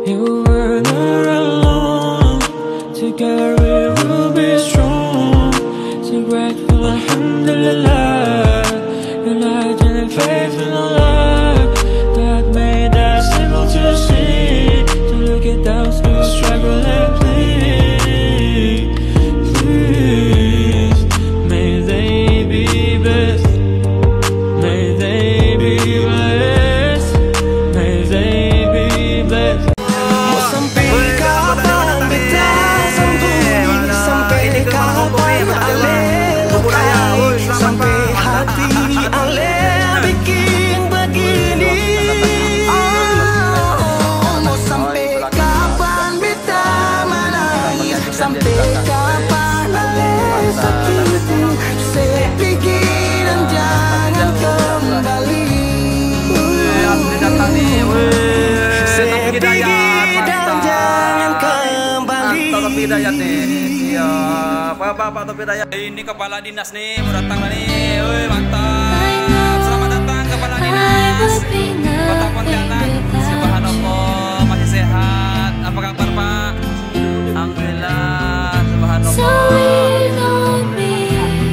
You were not alone. Together we will be strong. So grateful, alhamdulillah. United in faith and love that made us able to see, to look at those who struggle and plead. Please, may they be blessed. May they be blessed. May they be blessed. Mau sampai kapan beta sambung, sampai kapan ale lukai, sampai hati ale bikin begini. Mau sampai kapan beta menangis, sampai kapan ale sakiti, saya pikiran jangan kembali. Saya pikir dan jangan kembali. Topi Hidayat nih, iya, Pak Topi Hidayat. Ini kepala dinas nih, mau datang nih, woi mantap. Selamat datang kepala dinas Kota Pontianak. Subhanallah, masih sehat. Apa kabar Pak? Alhamdulillah, subhanallah.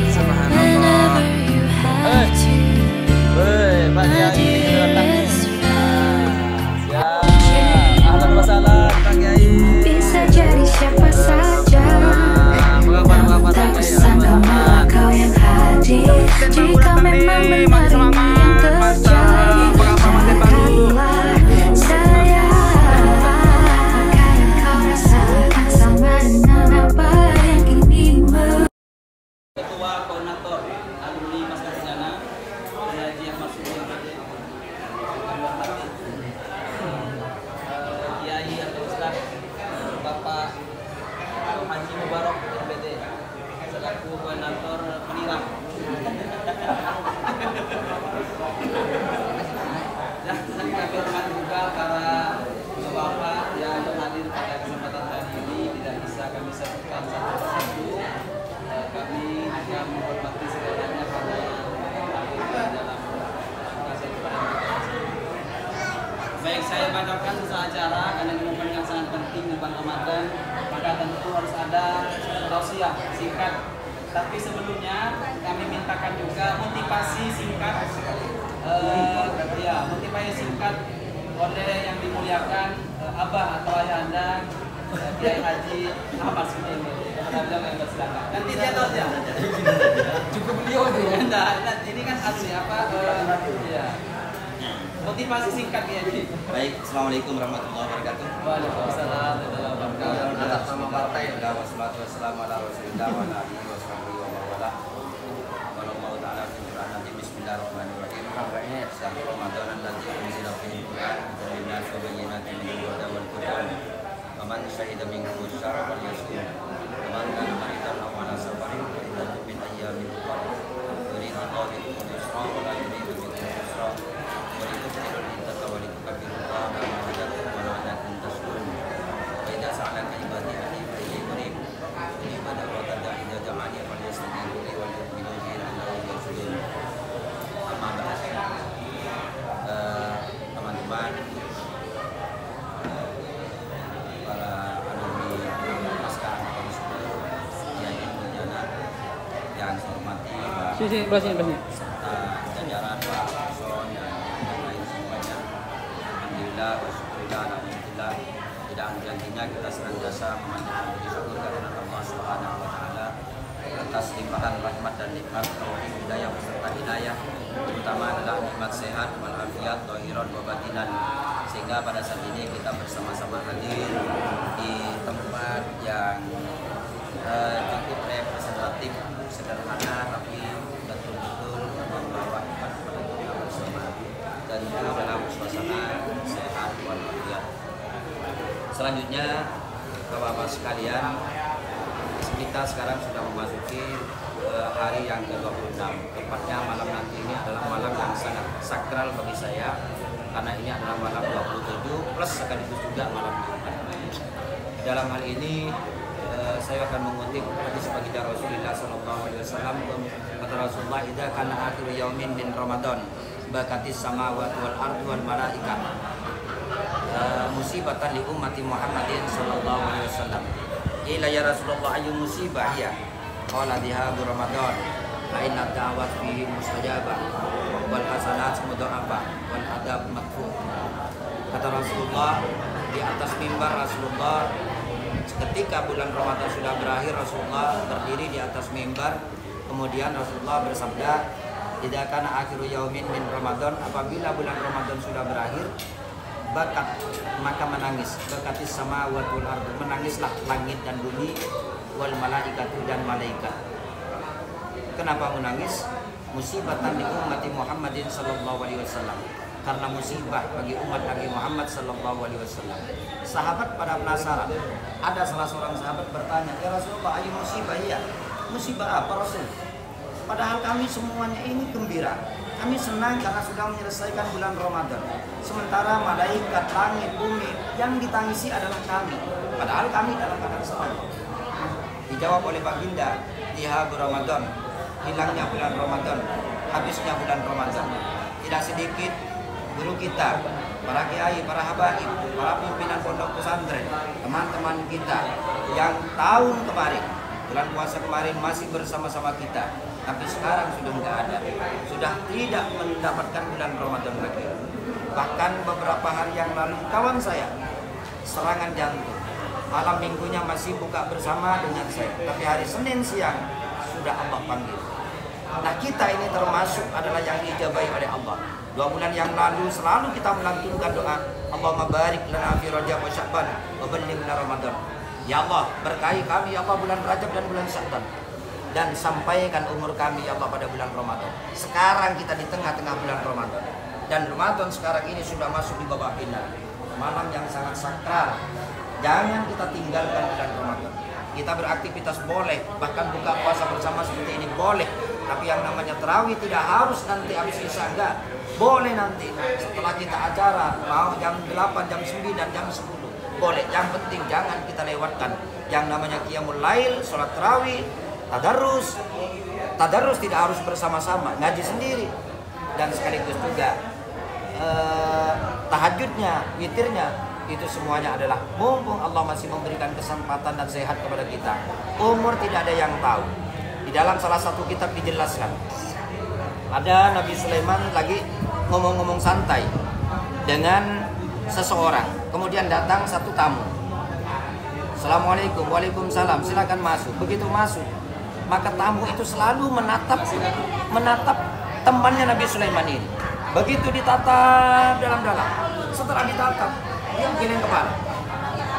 Subhanallah. Pak Kiai datang nih. Ahlan wa sahlan Pak Kiai. Bisa jadi siapa saja, tak bersama kau yang hadir. Jika memang benar ini yang terjadi, katakanlah saya. Kadang kau rasakan sama dengan apa yang kini Ketua Koordinator Alumni Pasca Sarjana Haji Ahmad Suryadi, Kiai atau Ustaz Bapak Haji Mubarak MPD selaku Koordinator Penirang. Dan kami hormati juga para bapak yang hadir pada kesempatan hari ini. Tidak bisa kami sebutkan satu persatu. Kami juga menghormati segalanya pada dalam kasih kepada kita. Baik, saya bacakan sesuai acara karena ini momen yang sangat penting di bulan Ramadan, maka tentu harus ada tausiah singkat. Tapi sebelumnya kami mintakan juga motivasi singkat, motivasi singkat oleh yang dimuliakan Abah atau Ayah Anda, Kiai Haji Ahmad Suryadi. Nanti dia tahu ya. Cukup beliau itu ya. Nah, ini kan asli apa? Ya. Motivasi singkat ya. Baik, assalamualaikum warahmatullahi wabarakatuh. Waalaikumsalam warahmatullahi wabarakatuh. Atas nama partai, wassalatu wassalamu ala rasulillah wa ala alihi wa sahbihi wa mawala. Wallahu ta'ala fi Qur'an nanti bismillahirrahmanirrahim. Syahrul Ramadan allati unzila fihi al-Qur'an hudan lin-nas wa bayyinatin minal huda wal furqan. Faman syahida minkum asy-syahra falyasum. Faman kana maridan aw ala safarin fa iddatun min ayyamin ukhra. Yuridu Allahu bikum al-yusra wa la yuridu bikum al-usra. Wa litukmilu al-iddata wa litukabbiru Allaha 'ala ma hadakum wa la'allakum tashkurun. Wa idza sa'alaka ibadi anni fa inni qarib. Ujibu da'wata da'i idza da'ani falyastajibu li wa liyu'minu bi la'allahum yarshudun. Amma ba'd. Teman-teman, para alumni pasca yang Sarjana yang saya hormati Pak serta jajaran Pak Son dan yang lain semuanya. Alhamdulillah, bersyukurillah, alhamdulillah. Tidak henti-hentinya kita senantiasa memanjatkan puji syukur karena Allah Subhanahu wa taala atas limpahan rahmat dan nikmat taufik hidayah beserta hidayah, terutama adalah nikmat sehat walafiat dhahiran wa batinan, sehingga pada saat ini kita bersama-sama hadir di tempat yang cukup representatif, sederhana tapi betul-betul membawa iman kepada kita bersama dan itu dalam suasana sehat walafiat. Selanjutnya, Bapak-bapak sekalian, kita sekarang sudah memasuki hari yang ke-26. Tepatnya malam nanti ini adalah malam yang sangat sakral bagi saya, karena ini adalah malam 27 plus sekaligus juga malam Jumat. Dalam hal ini saya akan mengutip hadis baginda Rasulullah SAW. Kata Rasulullah, "Idza kana akhir yaumin min Ramadan, bakatis samawati wal ardu wal malaikah." Musibah musibatan li ummati Muhammadin sallallahu alaihi wasallam. Qila ya Rasulullah ayyu musibah ya? Qala dihabu Ramadan fa inna da'wat fihi mustajabah wal hasanat mudha'afah wal adab madfu. Kata Rasulullah, di atas mimbar Rasulullah ketika bulan Ramadan sudah berakhir, Rasulullah berdiri di atas mimbar, kemudian Rasulullah bersabda, tidak akan akhiru yaumin min Ramadan, apabila bulan Ramadan sudah berakhir, bakat maka menangis, bakatis sama wal ardu, menangislah langit dan bumi, wal malaikatu dan malaikat. Kenapa menangis? Musibatan li ummati Muhammadin sallallahu alaihi wasallam, karena musibah bagi umat Nabi Muhammad sallallahu alaihi wasallam. Sahabat pada penasaran. Ada salah seorang sahabat bertanya, "Ya Rasulullah, ayu musibah ya?" Musibah apa Rasul? Padahal kami semuanya ini gembira. Kami senang karena sudah menyelesaikan bulan Ramadan. Sementara malaikat, langit, bumi yang ditangisi adalah kami. Padahal kami dalam keadaan senang. Dijawab oleh Baginda, "Dihabu Ramadan." Hilangnya bulan Ramadan, habisnya bulan Ramadan. Tidak sedikit guru kita, para kiai, para habaib, para pimpinan pondok pesantren, teman-teman kita yang tahun kemarin, bulan puasa kemarin masih bersama-sama kita, tapi sekarang sudah nggak ada, sudah tidak mendapatkan bulan Ramadan lagi. Bahkan beberapa hari yang lalu kawan saya serangan jantung, malam minggunya masih buka bersama dengan saya, tapi hari Senin siang sudah Allah panggil. Nah, kita ini termasuk adalah yang diijabahi oleh Allah. 2 bulan yang lalu selalu kita melantunkan doa, Allahumma barik lana fi Rajab wa Sya'ban wa ballighna Ramadan. Ya Allah, berkahi kami ya Allah bulan Rajab dan bulan Sya'ban, dan sampaikan umur kami ya Allah pada bulan Ramadan. Sekarang kita di tengah-tengah bulan Ramadan, dan Ramadan sekarang ini sudah masuk di babak final, malam yang sangat sakral. Jangan kita tinggalkan bulan Ramadan. Kita beraktivitas boleh, bahkan buka puasa bersama seperti ini boleh. Tapi yang namanya tarawih tidak harus nanti habis isya, enggak. Boleh nanti setelah kita acara, mau jam 8, jam 9, jam 10. Boleh, yang penting jangan kita lewatkan yang namanya qiyamul lail, sholat tarawih, tadarrus. Tadarrus tidak harus bersama-sama, ngaji sendiri. Dan sekaligus juga tahajudnya, witirnya, itu semuanya adalah mumpung Allah masih memberikan kesempatan dan sehat kepada kita. Umur tidak ada yang tahu. Di dalam salah satu kitab dijelaskan, ada Nabi Sulaiman lagi ngomong-ngomong santai dengan seseorang. Kemudian datang satu tamu. Assalamualaikum, waalaikumsalam, silakan masuk. Begitu masuk, maka tamu itu selalu menatap temannya Nabi Sulaiman ini. Begitu ditatap dalam-dalam. Setelah ditatap, dia geleng kepala.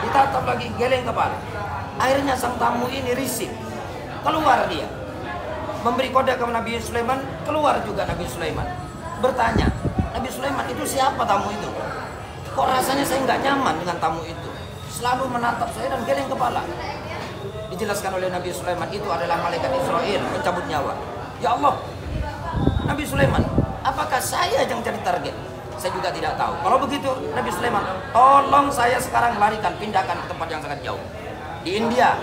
Ditatap lagi, geleng kepala. Akhirnya sang tamu ini risih. Keluar dia, memberi kode ke Nabi Sulaiman. Keluar juga Nabi Sulaiman, bertanya, Nabi Sulaiman, itu siapa tamu itu? Kok rasanya saya nggak nyaman dengan tamu itu, selalu menatap saya dan geleng kepala. Dijelaskan oleh Nabi Sulaiman, itu adalah malaikat Israel mencabut nyawa. Ya Allah, Nabi Sulaiman, apakah saya yang jadi target? Saya juga tidak tahu. Kalau begitu Nabi Sulaiman, tolong saya sekarang larikan, pindahkan ke tempat yang sangat jauh di India.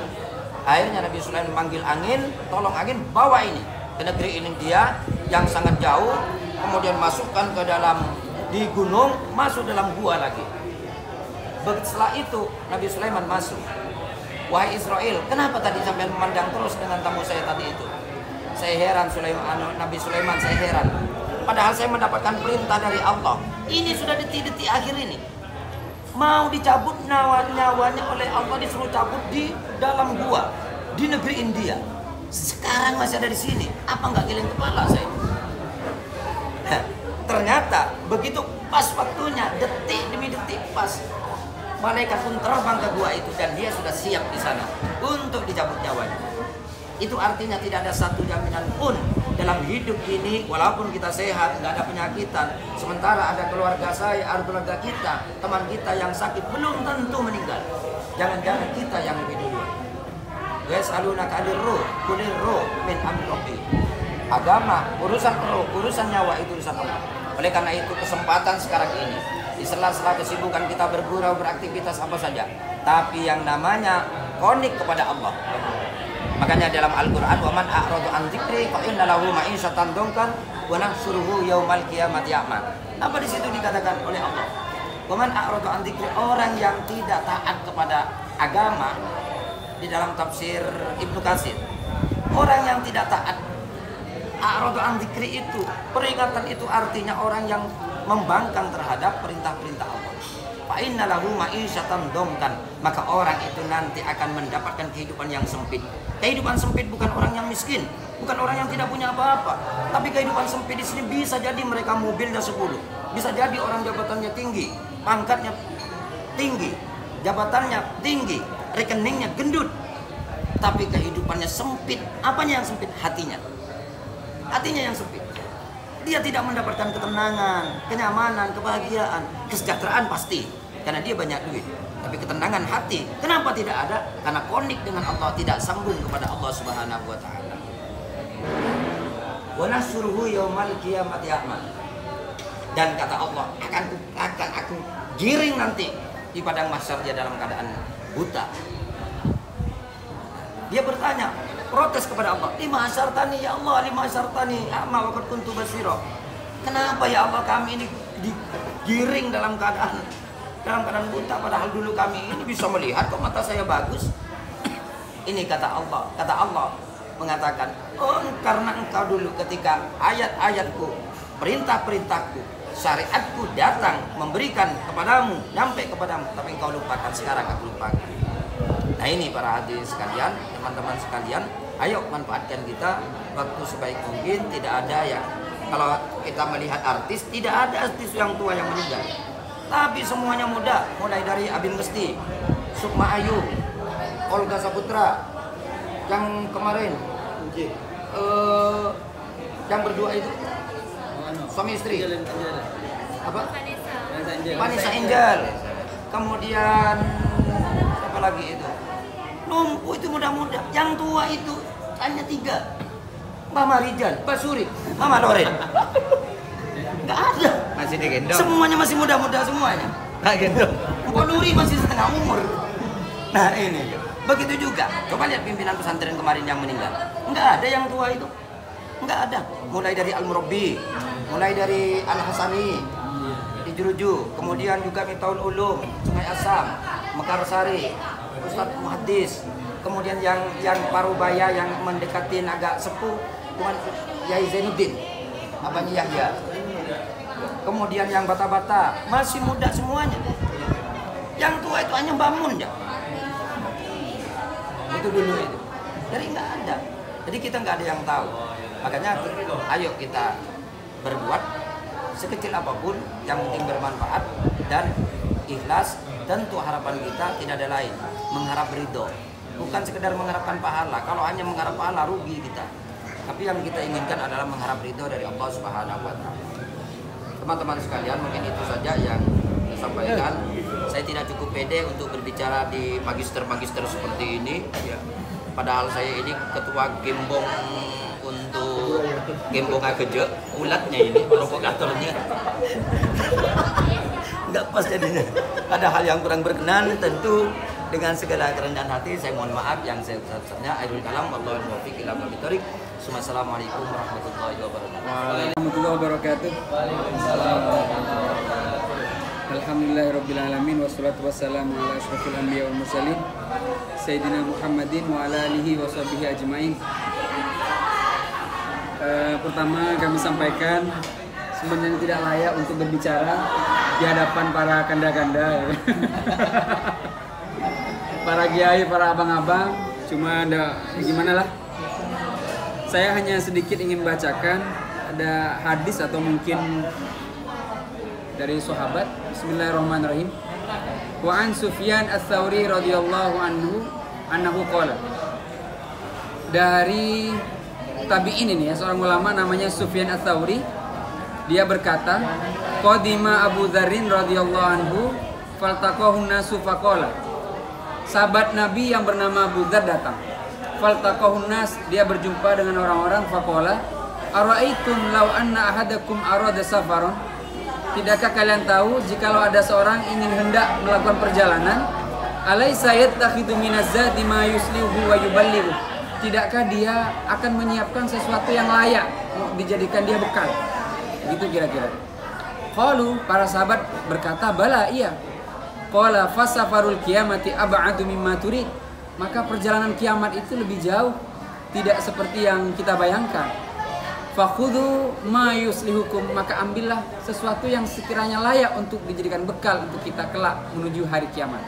Akhirnya Nabi Sulaiman memanggil angin, tolong angin bawa ini ke negeri India yang sangat jauh, kemudian masukkan ke dalam di gunung, masuk dalam gua lagi. Setelah itu Nabi Sulaiman masuk. Wahai Israel, kenapa tadi sampai memandang terus dengan tamu saya tadi itu? Saya heran Nabi Sulaiman, saya heran. Padahal saya mendapatkan perintah dari Allah. Ini sudah detik-detik akhir ini, mau dicabut nyawanya oleh Allah, disuruh cabut di dalam gua di negeri India. Sekarang masih ada di sini. Apa nggak geleng kepala saya? Ternyata begitu pas waktunya, detik demi detik pas, malaikat pun terbang ke gua itu dan dia sudah siap di sana untuk dicabut nyawanya. Itu artinya tidak ada satu jaminan pun dalam hidup ini, walaupun kita sehat, nggak ada penyakitan, sementara ada keluarga saya, ada keluarga kita, teman kita yang sakit, belum tentu meninggal. Jangan-jangan kita yang lebih dulu. Yas'alunaka 'anir ruh, qulir ruh min amri rabbi. Agama, urusan roh, urusan nyawa itu urusan Allah. Oleh karena itu kesempatan sekarang ini, di sela-sela kesibukan kita bergurau, beraktivitas apa saja, tapi yang namanya konik kepada Allah. Makanya dalam Al-Quran, wa man a'radu an dzikri fa inna lahu ma'isyatan dongkan wa nahsyuruhu yaumal qiyamati a'ma. Apa di situ dikatakan oleh Allah? Waman a'rada an dzikri, orang yang tidak taat kepada agama, di dalam tafsir Ibnu Katsir, orang yang tidak taat, a'rada an dzikri itu, peringatan itu artinya orang yang membangkang terhadap perintah-perintah Allah. Fa inna lahu ma'isyatan dongkan, maka orang itu nanti akan mendapatkan kehidupan yang sempit. Kehidupan sempit bukan orang yang miskin, bukan orang yang tidak punya apa-apa, tapi kehidupan sempit di sini bisa jadi mereka mobilnya 10, bisa jadi orang jabatannya tinggi, pangkatnya tinggi, jabatannya tinggi, rekeningnya gendut, tapi kehidupannya sempit. Apanya yang sempit? Hatinya. Hatinya yang sempit. Dia tidak mendapatkan ketenangan, kenyamanan, kebahagiaan, kesejahteraan pasti, karena dia banyak duit. Tapi ketenangan hati, kenapa tidak ada? Karena konik dengan Allah, tidak sambung kepada Allah Subhanahu wa taala. Wa nahsyuruhu yaumal qiyamati a'ma. Dan kata Allah, akan aku giring nanti di padang mahsyar dia dalam keadaan buta. Dia bertanya, protes kepada Allah, lima asyartani ya Allah, lima asyartani a'ma wa qad kuntu basira. Kenapa ya Allah kami ini digiring dalam keadaan buta, padahal dulu kami ini bisa melihat, kok mata saya bagus. Ini kata Allah mengatakan, oh karena engkau dulu ketika ayat-ayatku, perintah-perintahku, syariatku datang memberikan kepadamu, nyampe kepadamu, tapi engkau lupakan, sekarang aku lupakan. Nah ini para hadirin sekalian, teman-teman sekalian, ayo manfaatkan kita waktu sebaik mungkin. Tidak ada yang, kalau kita melihat artis, tidak ada artis yang tua yang meninggal, tapi semuanya muda, mulai dari Abin Ngesti, Sukma Ayu, Olga Saputra, yang kemarin yang berdua itu suami istri apa? Vanessa Angel. Kemudian siapa lagi itu? Lumpuh itu muda-muda. Yang tua itu hanya 3. Mama Rizal, Pak Suri, Mama Loren. Nggak ada. Masih digendong. Semuanya masih muda-muda semuanya. Nggak gendong. Mpok Nuri masih setengah umur. Nah ini. Begitu juga. Coba lihat pimpinan pesantren kemarin yang meninggal. Nggak ada yang tua itu. Nggak ada. Mulai dari Al-Murabbi, mulai dari Al-Hasani di Juruju, kemudian juga Mitaul Ulum, Sungai Asam, Mekarsari, Ustadz Muhaddis, kemudian yang Parubaya yang mendekatin agak sepuh, Tuhan Yai Zainuddin, abangnya Yahya. Kemudian yang bata-bata masih muda semuanya. Yang tua itu hanya bangun ya. Itu dulu itu. Jadi nggak ada. Jadi kita nggak ada yang tahu. Makanya ayo kita berbuat sekecil apapun yang penting bermanfaat dan ikhlas. Tentu harapan kita tidak ada lain, mengharap ridho. Bukan sekedar mengharapkan pahala. Kalau hanya mengharap pahala rugi kita. Tapi yang kita inginkan adalah mengharap ridho dari Allah Subhanahu wa taala. Teman-teman sekalian, mungkin itu saja yang saya sampaikan. Saya tidak cukup pede untuk berbicara di magister-magister seperti ini. Padahal saya ini ketua gembong untuk gembong ageje, ulatnya ini, provokatornya. Nggak pas jadinya. Ada hal yang kurang berkenan, tentu dengan segala kerendahan hati saya mohon maaf yang saya besar-besarnya. Akhirul kalam, wallahul muwaffiq ila aqwamit thoriq. Assalamualaikum warahmatullahi wabarakatuh. Warahmatullahi wabarakatuh. Alhamdulillahirabbil alamin wassalatu wassalamu ala asyrofil anbiya wal mursalin sayyidina Muhammadin wa ala alihi washabihi ajmain. Pertama kami sampaikan sebenarnya tidak layak untuk berbicara di hadapan para kanda-kanda ya. Para kiai, para abang-abang, cuma ada gimana lah. Saya hanya sedikit ingin bacakan ada hadis atau mungkin dari sahabat. Bismillahirrahmanirrahim. Wa an Sufyan Ats-Tsauri radhiyallahu anhu qala. Dari tabi'in ini ya, seorang ulama namanya Sufyan Ats-Tsauri. Dia berkata, qadima Abu Dzarrin radhiyallahu anhu faltaqahu nasu faqala. Sahabat Nabi yang bernama Abu Dzar datang. Faltaqahu nas, dia berjumpa dengan orang-orang, faqala, ara'aitum law anna ahadakum arada safaron. Tidakkah kalian tahu jikalau ada seorang ingin hendak melakukan perjalanan, alaysa yattakhidhu minaz-zadi ma yuslihu wa yuballighu. Tidakkah dia akan menyiapkan sesuatu yang layak dijadikan dia bekal? Gitu kira-kira. Qalu, para sahabat berkata, bala, iya. Qala fasafarul qiyamati ab'adu mimma turid. Maka perjalanan kiamat itu lebih jauh, tidak seperti yang kita bayangkan. Fakhudhu ma yuslihukum, maka ambillah sesuatu yang sekiranya layak untuk dijadikan bekal untuk kita kelak menuju hari kiamat.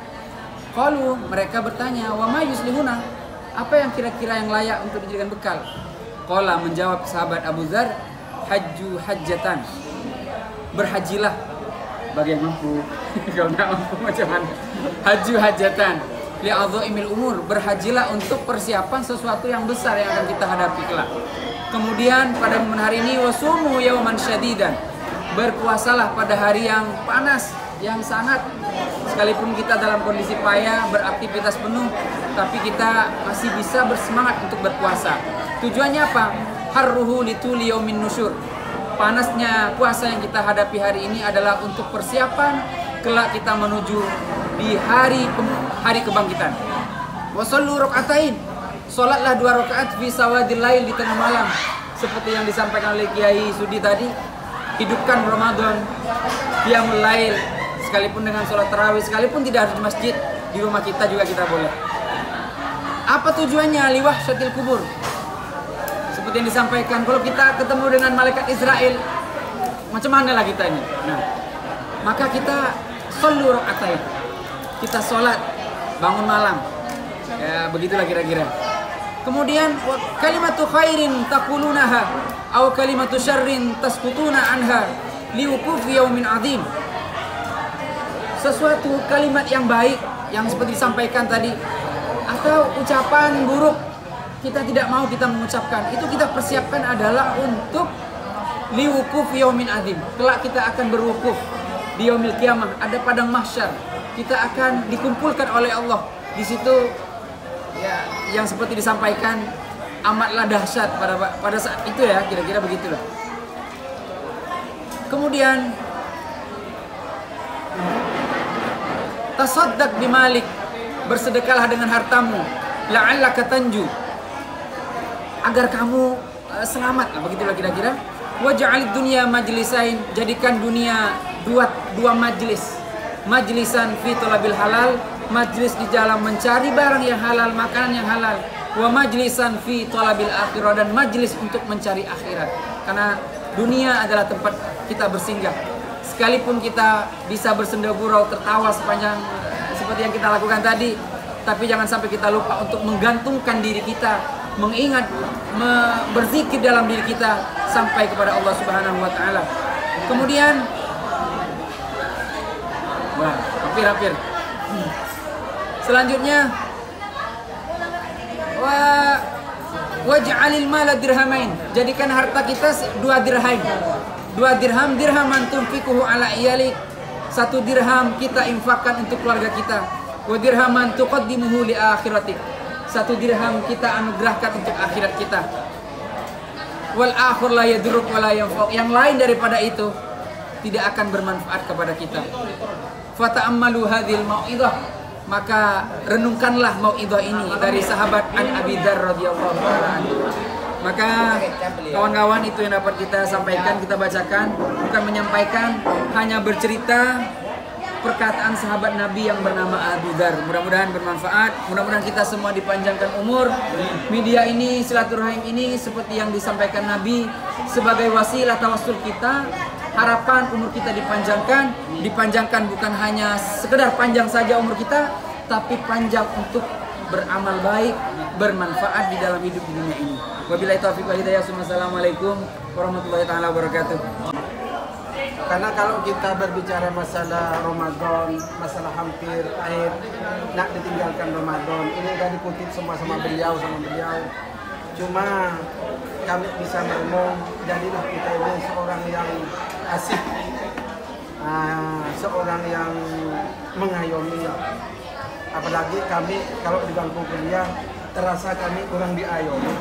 Qalu, mereka bertanya, wa ma yuslihuna, apa yang kira-kira yang layak untuk dijadikan bekal? Qala, menjawab sahabat Abu Dzar, hajju hajjatan, berhajilah bagi yang mampu. Kalau nggak mampu macam mana? Hajju hajjatan li'adhaimil umur, berhajilah untuk persiapan sesuatu yang besar yang akan kita hadapi kelak. Kemudian pada momen hari ini, wasumu yauman syadidan, berpuasalah pada hari yang panas, yang sangat. Sekalipun kita dalam kondisi payah, beraktivitas penuh, tapi kita masih bisa bersemangat untuk berpuasa. Tujuannya apa? Harruhu lituli yaumin nusyur. Panasnya puasa yang kita hadapi hari ini adalah untuk persiapan kelak kita menuju di hari kebangkitan. Wasallu rakaatain, sholatlah 2 rakaat fi sawadil lail, di tengah malam, seperti yang disampaikan oleh Kiai Sudi tadi. Hidupkan Ramadan, qiyamul lail, sekalipun dengan sholat tarawih, sekalipun tidak harus di masjid, di rumah kita juga kita boleh. Apa tujuannya? Liwahsyatil kubur. Seperti yang disampaikan, kalau kita ketemu dengan malaikat Israel, macam mana lah kita ini? Nah, maka kita shollu rakaatain, kita sholat bangun malam, ya begitulah kira-kira. Kemudian kalimatu khairin taqulunaha aw kalimatu syarrin taskutuna anha liwuqufi yaumin azim. Sesuatu kalimat yang baik yang seperti disampaikan tadi, atau ucapan buruk kita tidak mau kita mengucapkan, itu kita persiapkan adalah untuk liwuqufi yaumin azim. Kelak kita akan berwukuf di yaumil qiyamah, ada padang mahsyar. Kita akan dikumpulkan oleh Allah di situ. Ya, yang seperti disampaikan amatlah dahsyat pada saat itu, ya, kira-kira begitulah. Kemudian tasaddaq bimalik, bersedekahlah dengan hartamu, la'allaka tanju, agar kamu selamat, begitulah kira-kira. Waj'alid dunya majlisain, jadikan dunia dua majlis. Majlisan fi talabil halal, majlis di dalam mencari barang yang halal, makanan yang halal. Wa majlisan fi talabil akhirah, dan majlis untuk mencari akhirat. Karena dunia adalah tempat kita bersinggah. Sekalipun kita bisa bersenda gurau, tertawa sepanjang seperti yang kita lakukan tadi, tapi jangan sampai kita lupa untuk menggantungkan diri kita, mengingat, berzikir dalam diri kita sampai kepada Allah Subhanahu wa taala. Kemudian hampir. Selanjutnya, waj'alil mala dirhamain, jadikan harta kita 2 dirham. 2 dirham, dirhaman tunfikuhu ala iyalik, 1 dirham kita infakkan untuk keluarga kita. Wa dirhaman tuqaddimuhu li akhiratik, 1 dirham kita anugerahkan untuk akhirat kita. Wal akhir la yadurruk wa la yanfa', yang lain daripada itu tidak akan bermanfaat kepada kita. Fata'ammalu hadhil mau'idhah, maka renungkanlah mau'idhah ini dari sahabat An Abi Dzar radhiyallahu anhu. Maka kawan-kawan, itu yang dapat kita sampaikan, kita bacakan, bukan menyampaikan, hanya bercerita perkataan sahabat Nabi yang bernama Abu Dzar. Mudah-mudahan bermanfaat, mudah-mudahan kita semua dipanjangkan umur. Media ini, silaturahim ini, seperti yang disampaikan Nabi, sebagai wasilah tawassul kita. Harapan umur kita dipanjangkan bukan hanya sekedar panjang saja umur kita, tapi panjang untuk beramal baik, bermanfaat di dalam hidup di dunia ini. Wabillahi taufiq wal hidayah. Assalamualaikum warahmatullahi taala wabarakatuh. Karena kalau kita berbicara masalah Ramadan, masalah hampir akhir, nak ditinggalkan Ramadan, ini udah dikutip semua sama beliau. Cuma kami bisa merenung, jadilah kita ini seorang yang asik, seorang yang mengayomi. Apalagi kami kalau di bangku kuliah terasa kami kurang diayomi.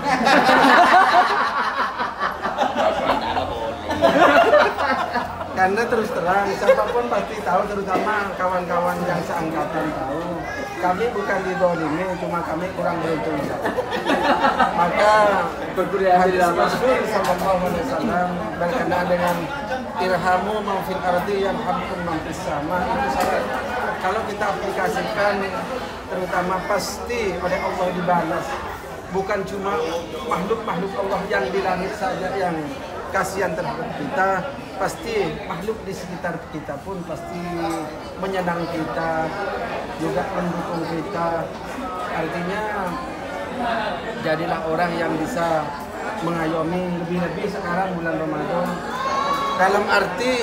Karena terus terang, siapapun pasti tahu, terutama kawan-kawan yang seangkatan tahu, kami bukan didolimi, cuma kami kurang beruntung. Maka hadis Rasul sallallahu alaihi wasallam berkenaan dengan irhamu man fil ardi yarhamkum man fis sama. Itu syarat. Kalau kita aplikasikan, terutama pasti oleh Allah dibalas. Bukan cuma makhluk-makhluk Allah yang di langit saja yang kasihan terhadap kita, pasti makhluk di sekitar kita pun pasti menyenang kita, juga mendukung kita. Artinya jadilah orang yang bisa mengayomi, lebih-lebih sekarang bulan Ramadan. Dalam arti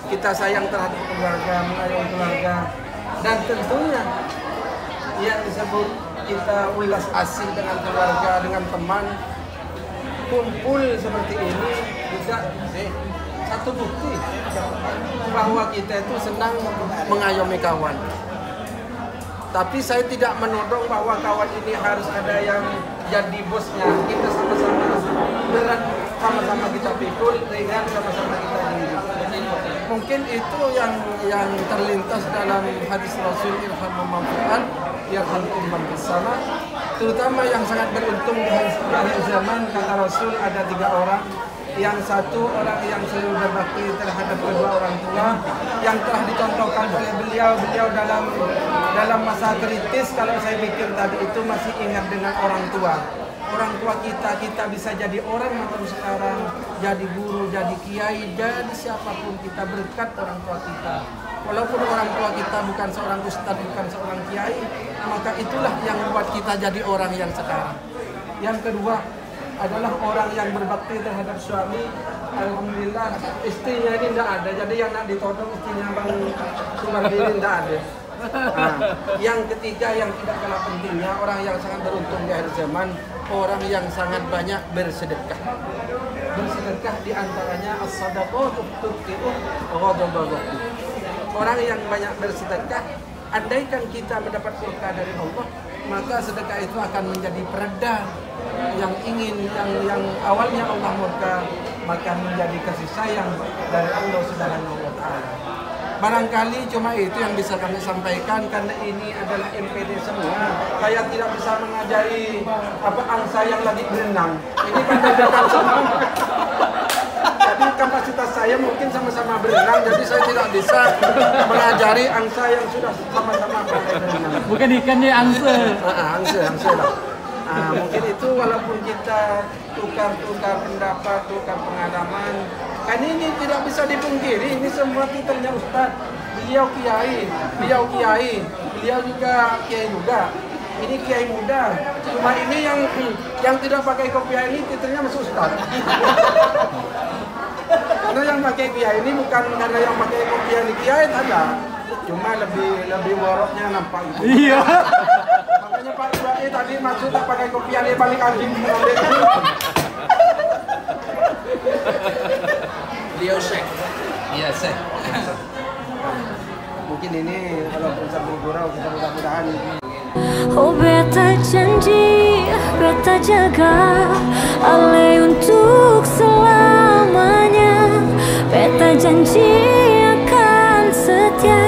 kita sayang terhadap keluarga, mengayomi keluarga, dan tentunya yang disebut kita ulas asih dengan keluarga, dengan teman, kumpul seperti ini juga satu bukti bahwa kita itu senang mengayomi kawan. Tapi saya tidak menodong bahwa kawan ini harus ada yang jadi bosnya. Kita sama-sama berat, sama-sama kita pikul, ringan, sama-sama kita hidup. Mungkin itu yang terlintas dalam hadis Rasul irhamu man fil ardi yarhamkum man fis sama. Terutama yang sangat beruntung di akhir zaman, kata Rasul ada 3 orang. Yang satu orang yang selalu berbakti terhadap kedua orang tua, yang telah dicontohkan oleh beliau dalam masa kritis. Kalau saya pikir tadi itu masih ingat dengan orang tua kita bisa jadi orang macam sekarang, jadi guru, jadi kiai, jadi siapapun kita berkat orang tua kita. Walaupun orang tua kita bukan seorang ustadz, bukan seorang kiai, maka itulah yang membuat kita jadi orang yang sekarang. Yang kedua adalah orang yang berbakti terhadap suami. Alhamdulillah istrinya ini tidak ada, jadi yang nak ditodong istrinya Bang Sumardini tidak ada. Nah, yang ketiga yang tidak kalah pentingnya, orang yang sangat beruntung di akhir zaman, orang yang sangat banyak bersedekah. Bersedekah diantaranya as-sadaqatu tutfi'u ghadaballah. Orang yang banyak bersedekah, andaikan kita mendapat berkah dari Allah, maka sedekah itu akan menjadi peredam yang awalnya Allah murka, maka menjadi kasih sayang dari Allah Subhanahu wa taala. Barangkali cuma itu yang bisa kami sampaikan, karena ini adalah MPD semua. Saya tidak bisa mengajari angsa yang lagi berenang. Ini kan berenang semua. Jadi kapasitas saya mungkin sama-sama berenang, jadi saya tidak bisa mengajari angsa yang sudah sama-sama berenang. Bukan ikannya angsa. Angsa lah. Mungkin itu walaupun kita tukar pendapat, tukar pengalaman, kan ini tidak bisa dipungkiri, ini semua titelnya Ustadz, beliau kiai, beliau juga kiai juga, ini kiai muda, cuma ini yang tidak pakai kopiah ini titelnya masih Ustadz. Karena yang pakai kiai ini bukan karena yang pakai kopiah ini kiai ada, cuma lebih waroknya nampak itu. Iya. Makanya Pak Ibai tadi maksud tak pakai kopiah dia balik anjing. Beliau Syekh. Iya Syekh. Mungkin ini kalau bersama gurau kita mudah-mudahan. Oh beta janji, beta jaga Ale untuk selamanya. Beta janji akan setia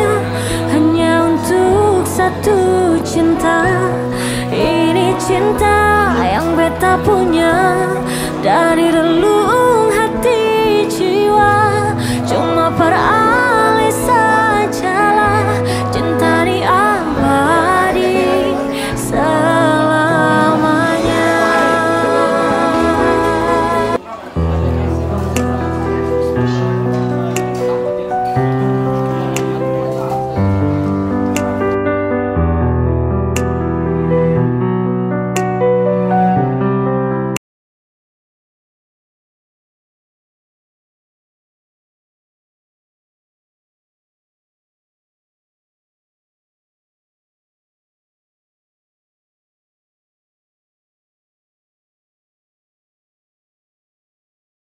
hanya untuk satu cinta. Ini cinta yang beta punya dari dulu.